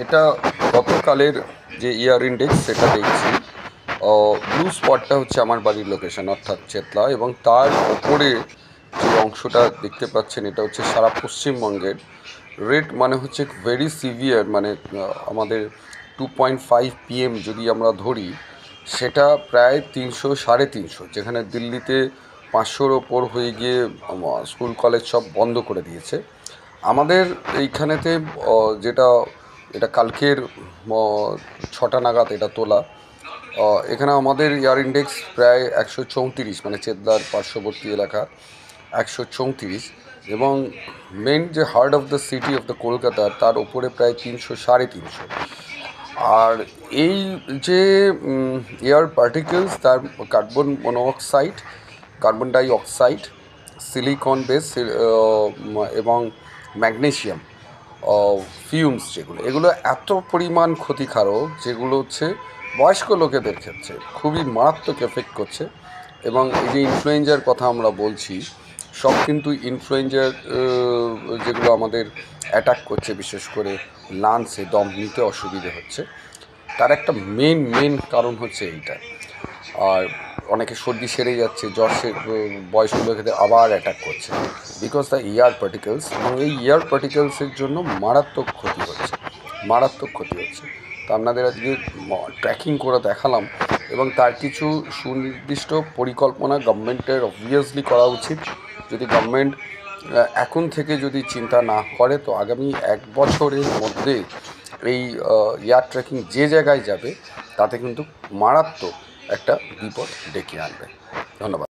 এটা গতকালের যে ইয়ার ইন্ডেক্স সেটা দেখছি। ব্লু স্পটটা হচ্ছে আমার বাড়ির লোকেশন অর্থাৎ চেতলা, এবং তার ওপরে যে অংশটা দেখতে পাচ্ছেন এটা হচ্ছে সারা পশ্চিমবঙ্গের। রেড মানে হচ্ছে ভেরি সিভিয়ার, মানে আমাদের 2.5 PM যদি আমরা ধরি, সেটা প্রায় 300 সাড়ে 300, যেখানে দিল্লিতে 500-র ওপর হয়ে গিয়ে স্কুল কলেজ সব বন্ধ করে দিয়েছে। আমাদের এইখানেতে যেটা এটা কালকের 6টা নাগাদ এটা তোলা, এখানে আমাদের ইয়ার ইন্ডেক্স প্রায় 134, মানে চেতলার পার্শ্ববর্তী এলাকা 134, এবং মেন যে heart of the city of the Kolkata তার ওপরে প্রায় 300 সাড়ে 300। আর এই যে এয়ার পার্টিকেলস, তার carbon monoxide, carbon die oxide, silicon base এবং ম্যাগনেশিয়াম ফিউমস, এগুলো এত পরিমাণ ক্ষতিকারক, যেগুলো হচ্ছে বয়স্ক লোকেদের ক্ষেত্রে খুবই মারাত্মক এফেক্ট করছে। এবং এই যে ইনফ্লুয়েঞ্জার কথা আমরা বলছি, সব কিন্তু ইনফ্লুয়েঞ্জার যেগুলো আমাদের অ্যাটাক করছে, বিশেষ করে লাংসে দম নিতে অসুবিধে হচ্ছে, তার একটা মেন কারণ হচ্ছে এইটা। আর অনেকে সর্দি সেরে যাচ্ছে, জ্বর বয়স্ক লোকেদের আবার অ্যাটাক করছে, বিকজ দ্য এয়ার পার্টিকেলস, এবং এই এয়ার পার্টিকেলসের জন্য মারাত্মক ক্ষতি হচ্ছে। তো আপনাদের আজকে ট্র্যাকিং করে দেখালাম, এবং তার কিছু সুনির্দিষ্ট পরিকল্পনা গভর্নমেন্টের অবভিয়াসলি করা উচিত। যদি গভর্নমেন্ট এখন থেকে যদি চিন্তা না করে, তো আগামী 1 বছরের মধ্যে এই এয়ার ট্র্যাকিং যে জায়গায় যাবে, তাতে কিন্তু মারাত্মক একটা বিপদ ডেকে আনবে। ধন্যবাদ।